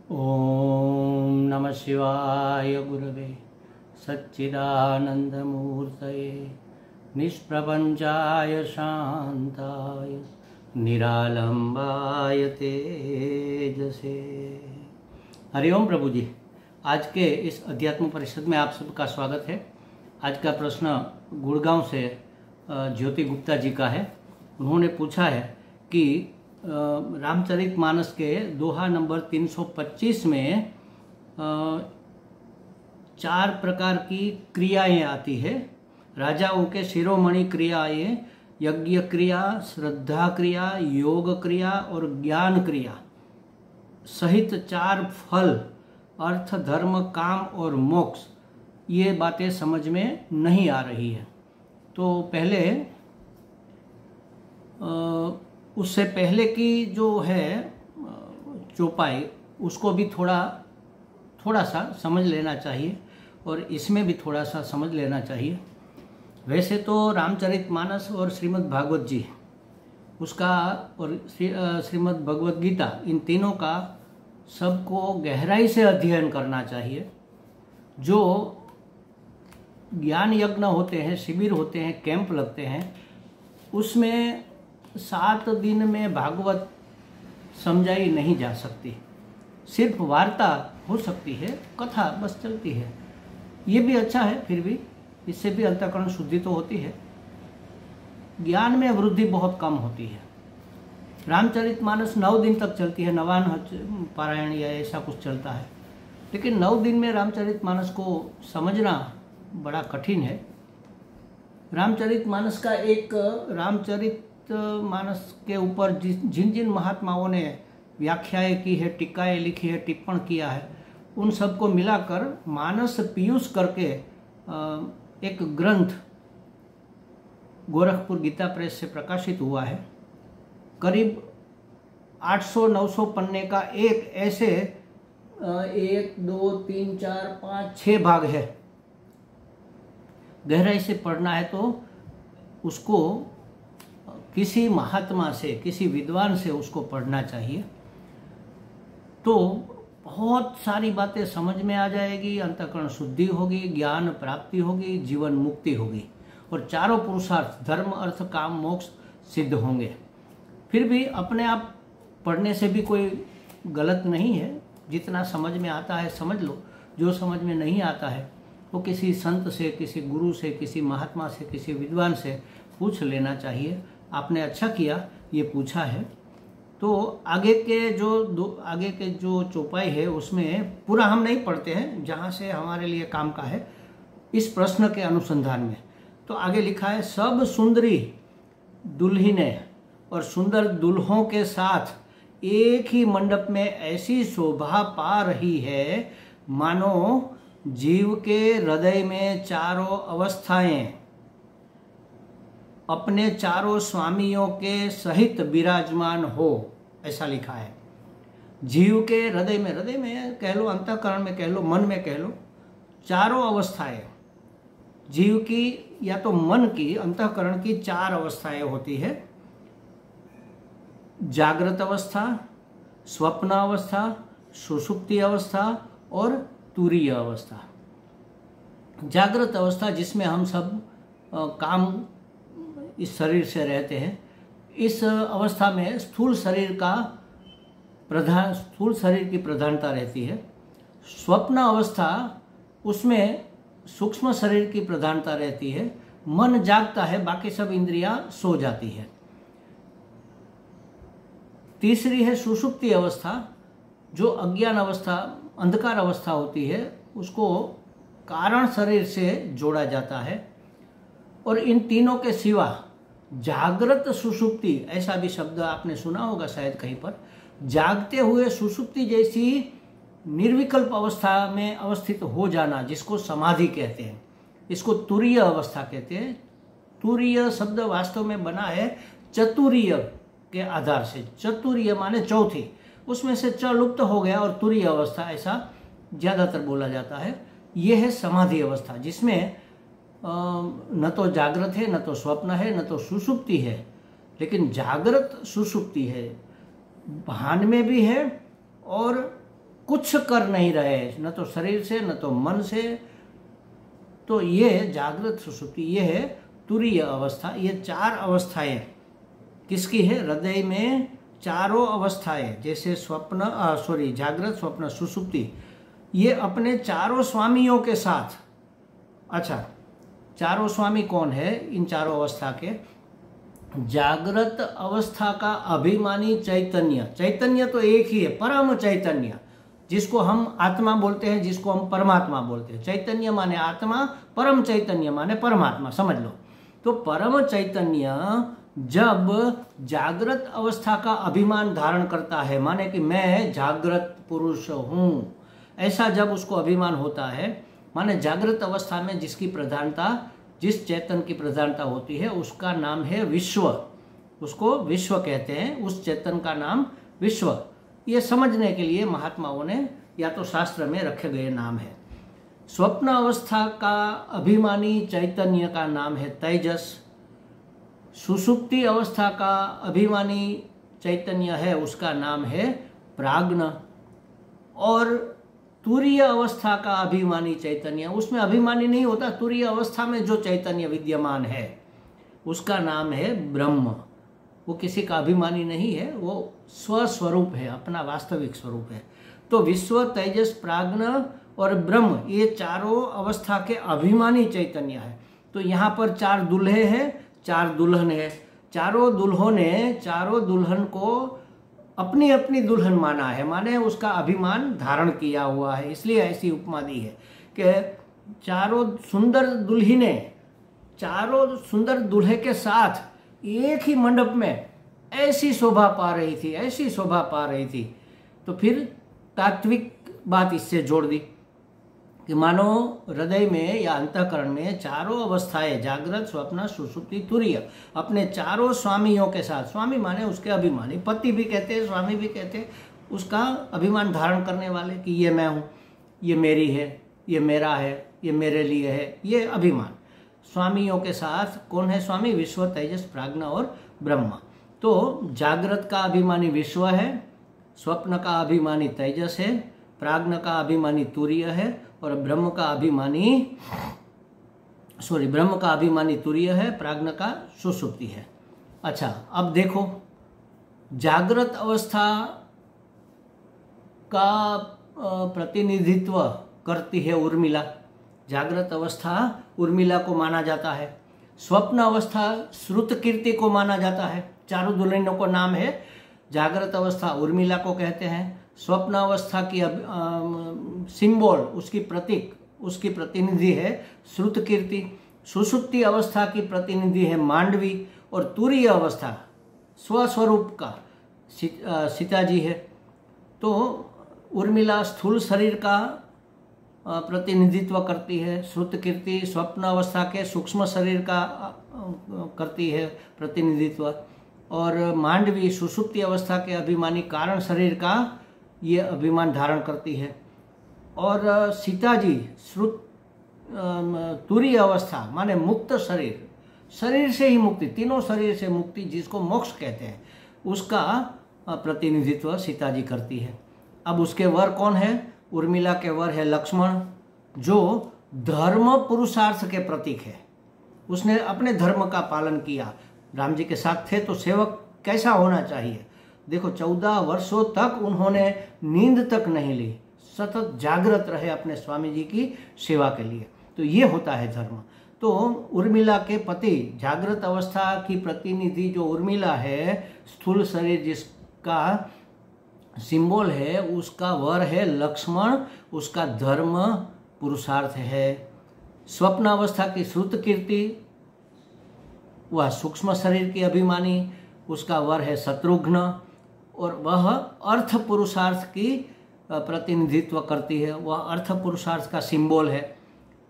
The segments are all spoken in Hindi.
ओम नमः शिवाय गुरवे सच्चिदानंदमूर्तये निष्प्रपंचाय शांताय निरालंबाय तेजसे। हरिओम प्रभु जी, आज के इस अध्यात्म परिषद में आप सबका स्वागत है। आज का प्रश्न गुड़गांव से ज्योति गुप्ता जी का है। उन्होंने पूछा है कि रामचरितमानस के दोहा नंबर 325 में 4 प्रकार की क्रियाएं आती है। राजाओं के शिरोमणि क्रियाएं यज्ञ क्रिया, श्रद्धा क्रिया, योग क्रिया और ज्ञान क्रिया सहित 4 फल अर्थ, धर्म, काम और मोक्ष, ये बातें समझ में नहीं आ रही है। तो पहले उससे पहले की जो है चौपाई, उसको भी थोड़ा सा समझ लेना चाहिए और इसमें भी थोड़ा सा समझ लेना चाहिए। वैसे तो रामचरितमानस और श्रीमद् भागवत जी उसका और श्रीमद् भगवत गीता, इन तीनों का सबको गहराई से अध्ययन करना चाहिए। जो ज्ञान यज्ञ होते हैं, शिविर होते हैं, कैंप लगते हैं, उसमें 7 दिन में भागवत समझाई नहीं जा सकती। सिर्फ वार्ता हो सकती है, कथा बस चलती है। ये भी अच्छा है, फिर भी इससे भी अंतःकरण शुद्धि तो होती है। ज्ञान में वृद्धि बहुत कम होती है। रामचरितमानस 9 दिन तक चलती है, नवान पारायण या ऐसा कुछ चलता है, लेकिन 9 दिन में रामचरितमानस को समझना बड़ा कठिन है। रामचरितमानस का एक रामचरितमानस के ऊपर जिन जिन महात्माओं ने व्याख्याएं की है, टीकाएं लिखी है, टिप्पण किया है, उन सबको मिलाकर मानस पीयूष करके एक ग्रंथ गोरखपुर गीता प्रेस से प्रकाशित हुआ है। करीब 800-900 पन्ने का एक ऐसे 1, 2, 3, 4, 5, 6 भाग है। गहराई से पढ़ना है तो उसको किसी महात्मा से, किसी विद्वान से उसको पढ़ना चाहिए, तो बहुत सारी बातें समझ में आ जाएगी, अंतःकरण शुद्धि होगी, ज्ञान प्राप्ति होगी, जीवन मुक्ति होगी और चारों पुरुषार्थ धर्म, अर्थ, काम, मोक्ष सिद्ध होंगे। फिर भी अपने आप पढ़ने से भी कोई गलत नहीं है। जितना समझ में आता है समझ लो, जो समझ में नहीं आता है वो किसी संत से, किसी गुरु से, किसी महात्मा से, किसी विद्वान से पूछ लेना चाहिए। आपने अच्छा किया ये पूछा है। तो आगे के जो चौपाई है उसमें पूरा हम नहीं पढ़ते हैं, जहाँ से हमारे लिए काम का है इस प्रश्न के अनुसंधान में। तो आगे लिखा है, सब सुंदरी दुल्हनें और सुंदर दुल्हों के साथ एक ही मंडप में ऐसी शोभा पा रही है मानो जीव के हृदय में चारों अवस्थाएं अपने चारों स्वामियों के सहित विराजमान हो, ऐसा लिखा है। जीव के हृदय में कह लो, अंतःकरण में कह लो, मन में कह लो, चारों अवस्थाएं जीव की या तो मन की, अंतःकरण की 4 अवस्थाएं होती है। जागृत अवस्था, स्वप्न अवस्था, सुषुप्ति अवस्था और तुरीय अवस्था। जागृत अवस्था जिसमें हम सब काम इस शरीर से रहते हैं, इस अवस्था में स्थूल शरीर की प्रधानता रहती है। स्वप्न अवस्था, उसमें सूक्ष्म शरीर की प्रधानता रहती है। मन जागता है, बाकी सब इंद्रियां सो जाती है। तीसरी है सुषुप्ति अवस्था, जो अज्ञान अवस्था, अंधकार अवस्था होती है, उसको कारण शरीर से जोड़ा जाता है। और इन तीनों के सिवा जागृत सुषुप्ति, ऐसा भी शब्द आपने सुना होगा शायद कहीं पर, जागते हुए सुषुप्ति जैसी निर्विकल्प अवस्था में अवस्थित हो जाना, जिसको समाधि कहते हैं, इसको तुरीय अवस्था कहते हैं। तुरीय शब्द वास्तव में बना है चतुरीय के आधार से। चतुरीय माने चौथी, उसमें से च लुप्त हो गया और तुरीय अवस्था, ऐसा ज्यादातर बोला जाता है। यह है समाधि अवस्था, जिसमें न तो जागृत है, न तो स्वप्न है, न तो सुषुप्ति है, लेकिन जागृत सुषुप्ति है, भान में भी है और कुछ कर नहीं रहे, न तो शरीर से न तो मन से। तो ये जागृत सुषुप्ति, ये है तुरीय अवस्था। ये 4 अवस्थाएं किसकी है? हृदय में चारों अवस्थाएं, जैसे जागृत, स्वप्न, सुषुप्ति, ये अपने चारों स्वामियों के साथ। अच्छा, चारों स्वामी कौन है इन चारों अवस्था के? जागृत अवस्था का अभिमानी चैतन्य, चैतन्य तो एक ही है, परम चैतन्य, जिसको हम आत्मा बोलते हैं, जिसको हम परमात्मा बोलते हैं। चैतन्य माने आत्मा, परम चैतन्य माने परमात्मा, समझ लो। तो परम चैतन्य जब जागृत अवस्था का अभिमान धारण करता है, माने कि मैं जागृत पुरुष हूं, ऐसा जब उसको अभिमान होता है, माने जागृत अवस्था में जिसकी प्रधानता, जिस चेतन की प्रधानता होती है, उसका नाम है विश्व। उसको विश्व कहते हैं, उस चेतन का नाम विश्व। ये समझने के लिए महात्माओं ने या तो शास्त्र में रखे गए नाम है। स्वप्न अवस्था का अभिमानी चैतन्य का नाम है तेजस। सुषुप्ति अवस्था का अभिमानी चैतन्य है, उसका नाम है प्राज्ञ। और तुरीय अवस्था का अभिमानी चैतन्य, उसमें अभिमानी नहीं होता, तुरीय अवस्था में जो चैतन्य विद्यमान है उसका नाम है ब्रह्म। वो किसी का अभिमानी नहीं है, वो स्वस्वरूप है, अपना वास्तविक स्वरूप है। तो विश्व, तेजस, प्राज्ञ और ब्रह्म, ये चारों अवस्था के अभिमानी चैतन्य है। तो यहाँ पर 4 दूल्हे हैं, 4 दुल्हन है। चारों दुल्हों ने चारों दुल्हन को अपनी अपनी दुल्हन माना है, माने उसका अभिमान धारण किया हुआ है, इसलिए ऐसी उपमा दी है कि चारों सुंदर दुल्हने चारों सुंदर दूल्हे के साथ एक ही मंडप में ऐसी शोभा पा रही थी, ऐसी शोभा पा रही थी। तो फिर तात्विक बात इससे जोड़ दी कि मानो हृदय में या अंतःकरण में चारों अवस्थाएं, जागृत, स्वप्न, सुषुप्ति, तुरीय, अपने चारों स्वामियों के साथ, स्वामी माने उसके अभिमानी, पति भी कहते हैं, स्वामी भी कहते हैं, उसका अभिमान धारण करने वाले कि ये मैं हूँ, ये मेरी है, ये मेरा है, ये मेरे लिए है, ये अभिमान। स्वामियों के साथ कौन है स्वामी? विश्व, तेजस, प्राज्ञ और ब्रह्म। तो जागृत का अभिमानी विश्व है, स्वप्न का अभिमानी तेजस है, प्राज्ञ का अभिमानी तुरीय है और ब्रह्म का अभिमानी तुरीय है, प्राज्ञ का सुषुप्ति है। अच्छा, अब देखो, जागृत अवस्था का प्रतिनिधित्व करती है उर्मिला। जागृत अवस्था उर्मिला को माना जाता है। स्वप्न अवस्था श्रुतकीर्ति को माना जाता है। चारों दुल्हनों को नाम है। जागृत अवस्था उर्मिला को कहते हैं, स्वप्न अवस्था की सिंबल, उसकी प्रतीक, उसकी प्रतिनिधि है श्रुतकीर्ति, सुषुप्ति अवस्था की प्रतिनिधि है मांडवी और तुरीय अवस्था स्वस्वरूप का सीताजी है। तो उर्मिला स्थूल शरीर का प्रतिनिधित्व करती है, श्रुतकीर्ति स्वप्न अवस्था के सूक्ष्म शरीर का करती है प्रतिनिधित्व, और मांडवी सुषुप्ति अवस्था के अभिमानी कारण शरीर का ये अभिमान धारण करती है। और सीताजी तुरीय अवस्था माने मुक्त शरीर, शरीर से ही मुक्ति, तीनों शरीर से मुक्ति जिसको मोक्ष कहते हैं, उसका प्रतिनिधित्व सीताजी करती है। अब उसके वर कौन है? उर्मिला के वर है लक्ष्मण, जो धर्म पुरुषार्थ के प्रतीक है। उसने अपने धर्म का पालन किया, राम जी के साथ थे तो सेवक कैसा होना चाहिए। देखो 14 वर्षों तक उन्होंने नींद तक नहीं ली, सतत जागृत रहे अपने स्वामी जी की सेवा के लिए। तो ये होता है धर्म। तो उर्मिला के पति, जागृत अवस्था की प्रतिनिधि जो उर्मिला है, स्थूल शरीर जिसका सिंबल है, उसका वर है लक्ष्मण, उसका धर्म पुरुषार्थ है। स्वप्न अवस्था की श्रुतकीर्ति, वह सूक्ष्म शरीर की अभिमानी, उसका वर है शत्रुघ्न, और वह अर्थ पुरुषार्थ की प्रतिनिधित्व करती है, वह अर्थ पुरुषार्थ का सिंबल है।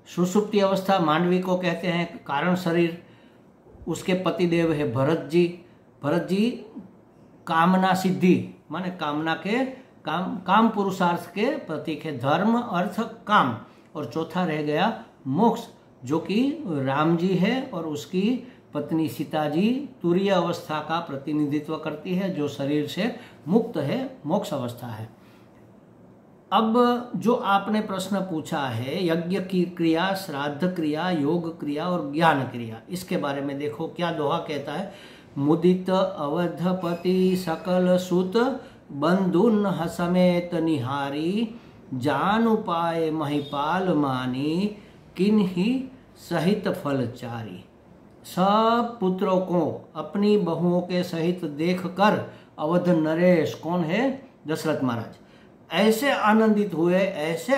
सुषुप्ति अवस्था मांडवी को कहते हैं कारण शरीर, उसके पतिदेव है भरत जी। भरत जी कामना सिद्धि माने कामना के काम पुरुषार्थ के प्रतीक है, धर्म अर्थ काम। और चौथा रह गया मोक्ष, जो कि राम जी है और उसकी पत्नी सीता जी तुरीय अवस्था का प्रतिनिधित्व करती है, जो शरीर से मुक्त है, मोक्ष अवस्था है। अब जो आपने प्रश्न पूछा है, यज्ञ की क्रिया, श्राद्ध क्रिया, योग क्रिया और ज्ञान क्रिया, इसके बारे में देखो क्या दोहा कहता है। मुदित अवधपति सकल सुत बंधुन समेत निहारी, जान उपाय महिपाल मानी, किन्ही सहित फलचारी। सब पुत्रों को अपनी बहुओं के सहित देखकर अवध नरेश, कौन है, दशरथ महाराज, ऐसे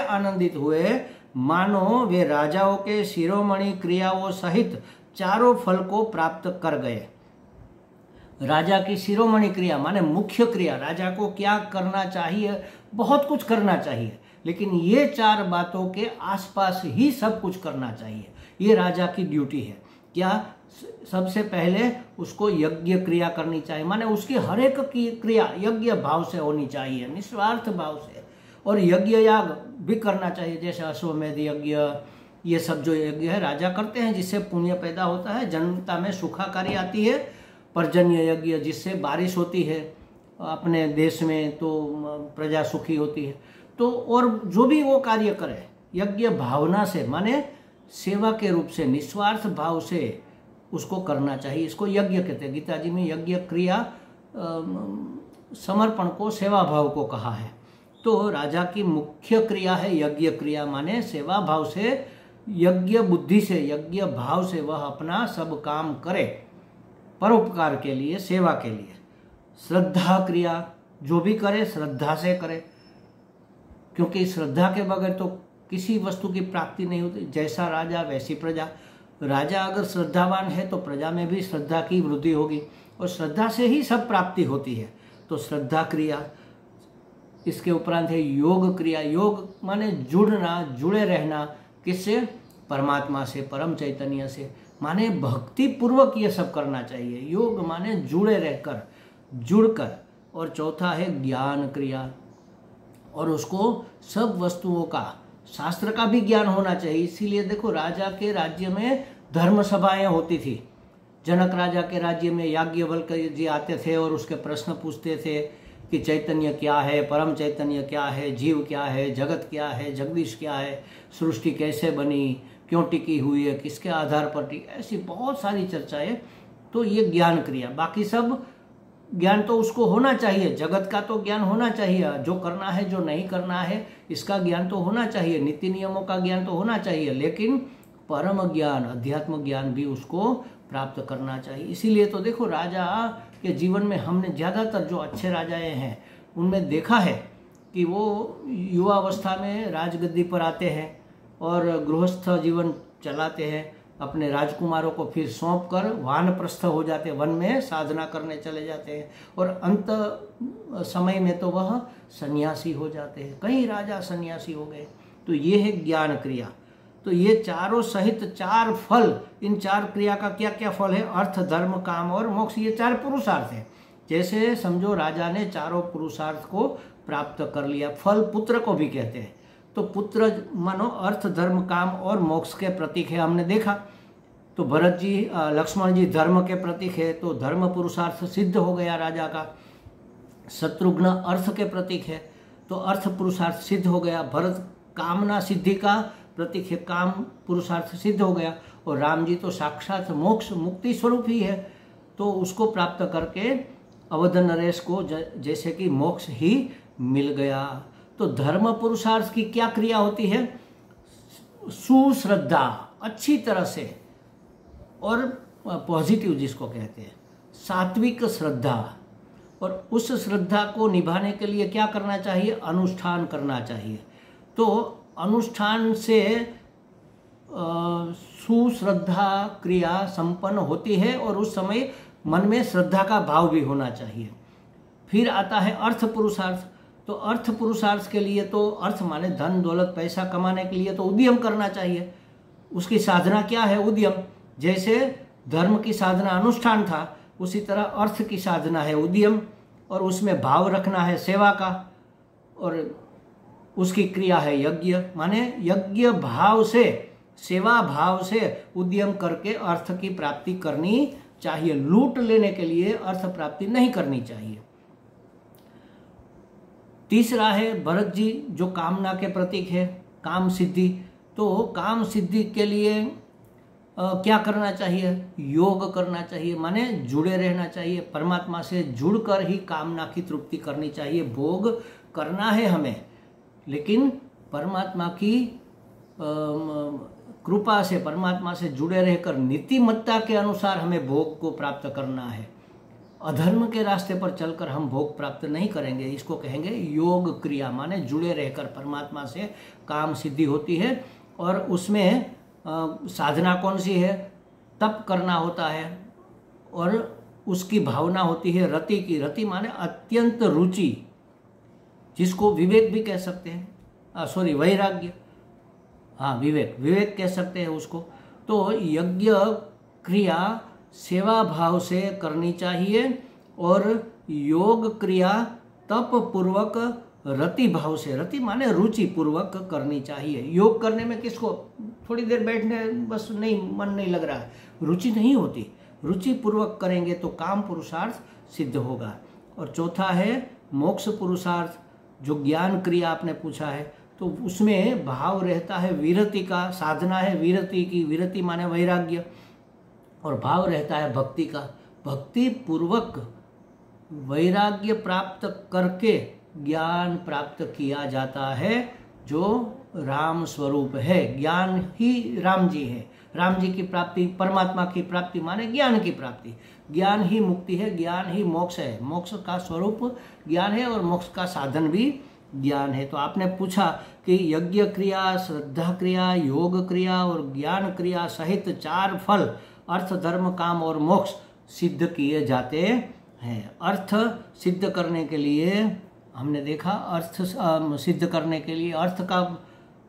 आनंदित हुए मानो वे राजाओं के शिरोमणि क्रियाओं सहित चारों फल को प्राप्त कर गए। राजा की शिरोमणि क्रिया माने मुख्य क्रिया, राजा को क्या करना चाहिए, बहुत कुछ करना चाहिए, लेकिन ये 4 बातों के आसपास ही सब कुछ करना चाहिए। ये राजा की ड्यूटी है। क्या? सबसे पहले उसको यज्ञ क्रिया करनी चाहिए, माने उसकी हर एक की क्रिया यज्ञ भाव से होनी चाहिए, निस्वार्थ भाव से। और यज्ञ याग भी करना चाहिए, जैसे अश्वमेध यज्ञ, ये सब जो यज्ञ है राजा करते हैं, जिससे पुण्य पैदा होता है, जनता में सुखाकारी आती है। पर्जन्य यज्ञ, जिससे बारिश होती है अपने देश में, तो प्रजा सुखी होती है। तो और जो भी वो कार्य करे यज्ञ भावना से, माने सेवा के रूप से, निस्वार्थ भाव से उसको करना चाहिए। इसको यज्ञ कहते हैं। गीता जी में यज्ञ क्रिया समर्पण को, सेवा भाव को कहा है। तो राजा की मुख्य क्रिया है यज्ञ क्रिया, माने सेवा भाव से, यज्ञ बुद्धि से, यज्ञ भाव से वह अपना सब काम करे परोपकार के लिए, सेवा के लिए। श्रद्धा क्रिया, जो भी करे श्रद्धा से करे, क्योंकि श्रद्धा के बगैर तो किसी वस्तु की प्राप्ति नहीं होती। जैसा राजा वैसी प्रजा। राजा अगर श्रद्धावान है तो प्रजा में भी श्रद्धा की वृद्धि होगी, और श्रद्धा से ही सब प्राप्ति होती है। तो श्रद्धा क्रिया। इसके उपरांत है योग क्रिया। योग माने जुड़ना, जुड़े रहना, किससे? परमात्मा से, परम चैतन्य से, माने भक्ति पूर्वक ये सब करना चाहिए। योग माने जुड़े रहकर, जुड़कर। और चौथा है ज्ञान क्रिया, और उसको सब वस्तुओं का, शास्त्र का भी ज्ञान होना चाहिए। इसीलिए देखो राजा के राज्य में धर्म सभाएं होती थी। जनक राजा के राज्य में याज्ञवल्क्य जी आते थे और उसके प्रश्न पूछते थे कि चैतन्य क्या है, परम चैतन्य क्या है, जीव क्या है, जगत क्या है, जगदीश क्या है, सृष्टि कैसे बनी, क्यों टिकी हुई है, किसके आधार पर टिकी, ऐसी बहुत सारी चर्चाएं। तो ये ज्ञान क्रिया। बाकी सब ज्ञान तो उसको होना चाहिए, जगत का तो ज्ञान होना चाहिए, जो करना है जो नहीं करना है इसका ज्ञान तो होना चाहिए, नीति नियमों का ज्ञान तो होना चाहिए, लेकिन परम ज्ञान, अध्यात्म ज्ञान भी उसको प्राप्त करना चाहिए। इसीलिए तो देखो राजा के जीवन में हमने ज़्यादातर जो अच्छे राजाएं हैं उनमें देखा है कि वो युवावस्था में राजगद्दी पर आते हैं और गृहस्थ जीवन चलाते हैं, अपने राजकुमारों को फिर सौंप कर वानप्रस्थ हो जाते, वन में साधना करने चले जाते हैं, और अंत समय में तो वह सन्यासी हो जाते हैं। कई राजा सन्यासी हो गए। तो ये है ज्ञान क्रिया। तो ये चारों सहित 4 फल, इन 4 क्रिया का क्या क्या फल है? अर्थ, धर्म, काम और मोक्ष, ये 4 पुरुषार्थ है। जैसे समझो राजा ने चारों पुरुषार्थ को प्राप्त कर लिया। फल पुत्र को भी कहते हैं। तो पुत्र मानो अर्थ, धर्म, काम और मोक्ष के प्रतीक है, हमने देखा। तो भरत जी, लक्ष्मण जी धर्म के प्रतीक है, तो धर्म पुरुषार्थ सिद्ध हो गया राजा का। शत्रुघ्न अर्थ के प्रतीक है, तो अर्थ पुरुषार्थ सिद्ध हो गया। भरत कामना सिद्धि का प्रतीक है, काम पुरुषार्थ सिद्ध हो गया। और राम जी तो साक्षात मोक्ष मुक्ति स्वरूप ही है, तो उसको प्राप्त करके अवध नरेश को जैसे कि मोक्ष ही मिल गया। तो धर्म पुरुषार्थ की क्या क्रिया होती है? सुश्रद्धा, अच्छी तरह से, और पॉजिटिव जिसको कहते हैं, सात्विक श्रद्धा। और उस श्रद्धा को निभाने के लिए क्या करना चाहिए? अनुष्ठान करना चाहिए। तो अनुष्ठान से सुश्रद्धा क्रिया संपन्न होती है, और उस समय मन में श्रद्धा का भाव भी होना चाहिए। फिर आता है अर्थ पुरुषार्थ। तो अर्थ पुरुषार्थ के लिए तो अर्थ माने धन दौलत पैसा कमाने के लिए तो उद्यम करना चाहिए। उसकी साधना क्या है? उद्यम। जैसे धर्म की साधना अनुष्ठान था, उसी तरह अर्थ की साधना है उद्यम, और उसमें भाव रखना है सेवा का, और उसकी क्रिया है यज्ञ। माने यज्ञ भाव से, सेवा भाव से उद्यम करके अर्थ की प्राप्ति करनी चाहिए। लूट लेने के लिए अर्थ प्राप्ति नहीं करनी चाहिए। तीसरा है भरत जी, जो कामना के प्रतीक है, काम सिद्धि। तो काम सिद्धि के लिए क्या करना चाहिए? योग करना चाहिए, माने जुड़े रहना चाहिए, परमात्मा से जुड़कर ही कामना की तृप्ति करनी चाहिए। भोग करना है हमें, लेकिन परमात्मा की कृपा से, परमात्मा से जुड़े रहकर नीतिमत्ता के अनुसार हमें भोग को प्राप्त करना है। अधर्म के रास्ते पर चलकर हम भोग प्राप्त नहीं करेंगे। इसको कहेंगे योग क्रिया, माने जुड़े रहकर परमात्मा से काम सिद्धि होती है। और उसमें साधना कौन सी है? तप करना होता है, और उसकी भावना होती है रति की। रति माने अत्यंत रुचि, जिसको विवेक भी कह सकते हैं, सॉरी वैराग्य, हाँ विवेक कह सकते हैं उसको। तो यज्ञ क्रिया सेवा भाव से करनी चाहिए, और योग क्रिया तप पूर्वक रति भाव से, रति माने रुचि पूर्वक करनी चाहिए। योग करने में किसको थोड़ी देर बैठने बस नहीं, मन नहीं लग रहा है, रुचि नहीं होती, रुचि पूर्वक करेंगे तो काम पुरुषार्थ सिद्ध होगा। और चौथा है मोक्ष पुरुषार्थ, जो ज्ञान क्रिया आपने पूछा है, तो उसमें भाव रहता है विरति का, साधना है विरति की, विरति माने वैराग्य, और भाव रहता है भक्ति का। भक्ति पूर्वक वैराग्य प्राप्त करके ज्ञान प्राप्त किया जाता है, जो राम स्वरूप है। ज्ञान ही राम जी है। राम जी की प्राप्ति, परमात्मा की प्राप्ति माने ज्ञान की प्राप्ति। ज्ञान ही मुक्ति है, ज्ञान ही मोक्ष है। मोक्ष का स्वरूप ज्ञान है, और मोक्ष का साधन भी ज्ञान है। तो आपने पूछा कि यज्ञ क्रिया, श्रद्धा क्रिया, योग क्रिया और ज्ञान क्रिया सहित 4 फल अर्थ, धर्म, काम और मोक्ष सिद्ध किए जाते हैं। अर्थ सिद्ध करने के लिए हमने देखा, अर्थ सिद्ध करने के लिए अर्थ का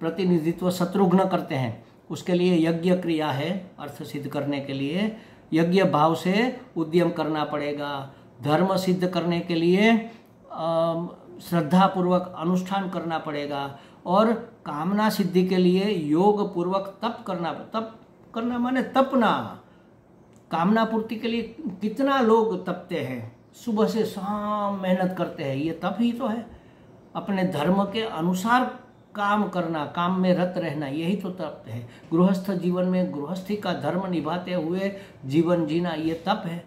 प्रतिनिधित्व शत्रुघ्न करते हैं। उसके लिए यज्ञ क्रिया है। अर्थ सिद्ध करने के लिए यज्ञ भाव से उद्यम करना पड़ेगा। धर्म सिद्ध करने के लिए श्रद्धा पूर्वक अनुष्ठान करना पड़ेगा, और कामना सिद्धि के लिए योग पूर्वक तप करना माने तपना। कामना पूर्ति के लिए कितना लोग तपते हैं, सुबह से शाम मेहनत करते हैं, ये तप ही तो है। अपने धर्म के अनुसार काम करना, काम में रत रहना, यही तो तप है। गृहस्थ जीवन में गृहस्थी का धर्म निभाते हुए जीवन जीना, ये तप है।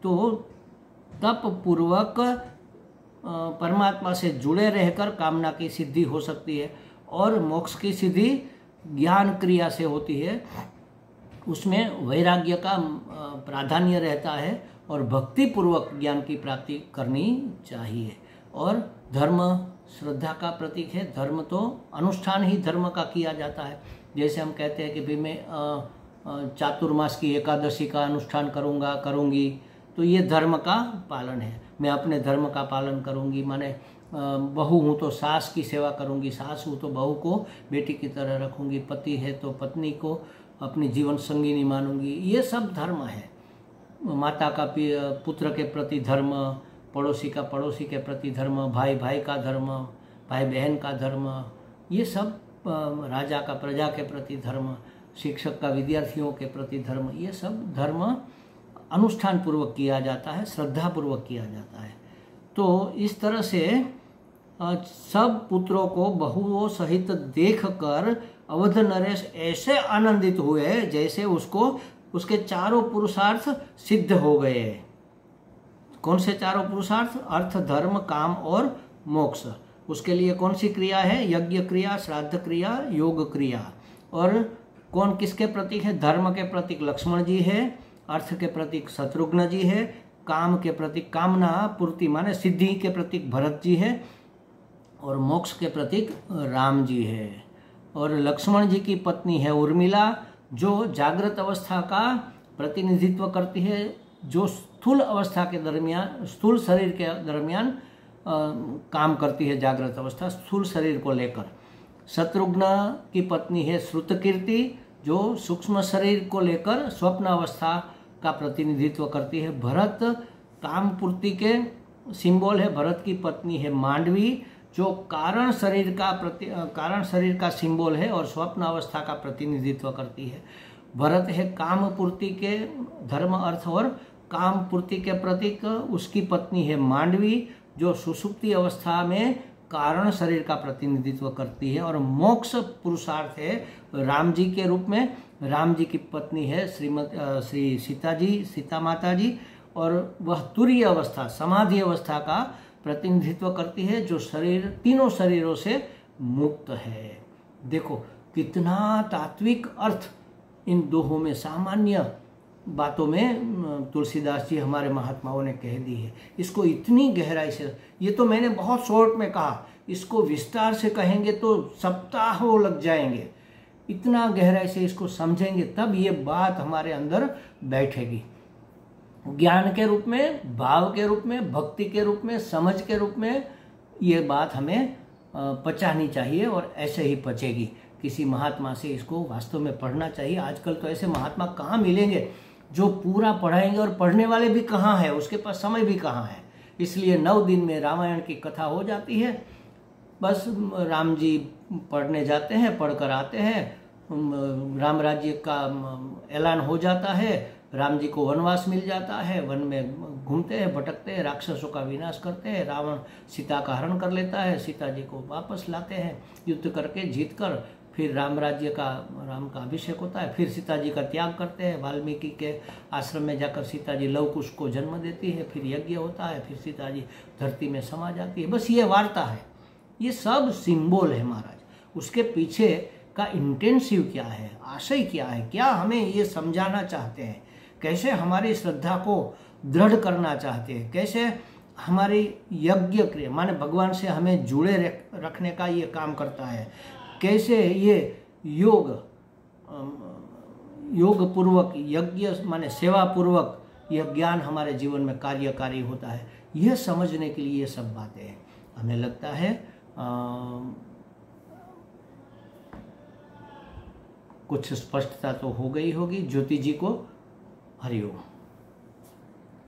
तो तप पूर्वक परमात्मा से जुड़े रहकर कामना की सिद्धि हो सकती है, और मोक्ष की सिद्धि ज्ञान क्रिया से होती है। उसमें वैराग्य का प्राधान्य रहता है, और भक्ति पूर्वक ज्ञान की प्राप्ति करनी चाहिए। और धर्म श्रद्धा का प्रतीक है। धर्म तो अनुष्ठान ही धर्म का किया जाता है। जैसे हम कहते हैं कि भाई मैं चातुर्मास की एकादशी का अनुष्ठान करूँगी, तो ये धर्म का पालन है। मैं अपने धर्म का पालन करूँगी, माने बहू हूँ तो सास की सेवा करूँगी, सास हूँ तो बहू को बेटी की तरह रखूँगी, पति है तो पत्नी को अपनी जीवन संगिनी मानूंगी। ये सब धर्म है। माता का पुत्र के प्रति धर्म, पड़ोसी का पड़ोसी के प्रति धर्म, भाई भाई का धर्म, भाई बहन का धर्म, ये सब राजा का प्रजा के प्रति धर्म, शिक्षक का विद्यार्थियों के प्रति धर्म, ये सब धर्म अनुष्ठान पूर्वक किया जाता है, श्रद्धा पूर्वक किया जाता है। तो इस तरह से सब पुत्रों को बहुओं सहित देखकर अवध नरेश ऐसे आनंदित हुए जैसे उसके चारों पुरुषार्थ सिद्ध हो गए। कौन से चारों पुरुषार्थ? अर्थ, धर्म, काम और मोक्ष। उसके लिए कौन सी क्रिया है? यज्ञ क्रिया, श्राद्ध क्रिया, योग क्रिया। और कौन किसके प्रतीक है? धर्म के प्रतीक लक्ष्मण जी है, अर्थ के प्रतीक शत्रुघ्न जी है, काम के प्रतीक कामना पूर्ति माने सिद्धि के प्रतीक भरत जी है, और मोक्ष के प्रतीक राम जी है। और लक्ष्मण जी की पत्नी है उर्मिला, जो जागृत अवस्था का प्रतिनिधित्व करती है, जो स्थूल अवस्था के दरमियान, स्थूल शरीर के दरमियान काम करती है, जागृत अवस्था स्थूल शरीर को लेकर। शत्रुघ्न की पत्नी है श्रुतकीर्ति, जो सूक्ष्म शरीर को लेकर स्वप्न अवस्था का प्रतिनिधित्व करती है। भरत काम पूर्ति के सिंबल है। भरत की पत्नी है मांडवी, जो कारण शरीर का सिंबल है और स्वप्न अवस्था का प्रतिनिधित्व करती है। भरत है काम पूर्ति के धर्म, अर्थ और काम पूर्ति के प्रतीक। उसकी पत्नी है मांडवी, जो सुषुप्ति अवस्था में कारण शरीर का प्रतिनिधित्व करती है, और मोक्ष पुरुषार्थ है राम जी के रूप में। राम जी की पत्नी है श्री सीता जी, सीता माता जी, और वह तुरीय अवस्था, समाधि अवस्था का प्रतिनिधित्व करती है, जो शरीर तीनों शरीरों से मुक्त है। देखो कितना तात्विक अर्थ इन दोहों में, सामान्य बातों में तुलसीदास जी हमारे महात्माओं ने कह दी है। इसको इतनी गहराई से, ये तो मैंने बहुत शॉर्ट में कहा, इसको विस्तार से कहेंगे तो सप्ताहों लग जाएंगे। इतना गहराई से इसको समझेंगे तब ये बात हमारे अंदर बैठेगी। ज्ञान के रूप में, भाव के रूप में, भक्ति के रूप में, समझ के रूप में ये बात हमें पचानी चाहिए, और ऐसे ही पचेगी। किसी महात्मा से इसको वास्तव में पढ़ना चाहिए। आजकल तो ऐसे महात्मा कहाँ मिलेंगे जो पूरा पढ़ाएंगे, और पढ़ने वाले भी कहाँ हैं, उसके पास समय भी कहाँ है। इसलिए 9 दिन में रामायण की कथा हो जाती है। बस राम जी पढ़ने जाते हैं, पढ़कर आते हैं, राम राज्य का ऐलान हो जाता है, राम जी को वनवास मिल जाता है, वन में घूमते हैं, भटकते हैं, राक्षसों का विनाश करते हैं, रावण सीता का हरण कर लेता है, सीता जी को वापस लाते हैं युद्ध करके, जीत कर। फिर राम का अभिषेक होता है, फिर सीता जी का त्याग करते हैं, वाल्मीकि के आश्रम में जाकर सीता जी लवकुश को जन्म देती है, फिर यज्ञ होता है, फिर सीता जी धरती में समा जाती है। बस ये वार्ता है, ये सब सिंबल है महाराज। उसके पीछे का इंटेंसिव क्या है, आशय क्या है, क्या हमें ये समझाना चाहते हैं, कैसे हमारी श्रद्धा को दृढ़ करना चाहते हैं, कैसे हमारी यज्ञ क्रिया माने भगवान से हमें जुड़े रखने का ये काम करता है, कैसे ये योग पूर्वक, यज्ञ माने सेवा पूर्वक यह ज्ञान हमारे जीवन में कार्यकारी होता है। यह समझने के लिए ये सब बातें हैं। हमें लगता है कुछ स्पष्टता तो हो गई होगी। ज्योति जी को हरिओम।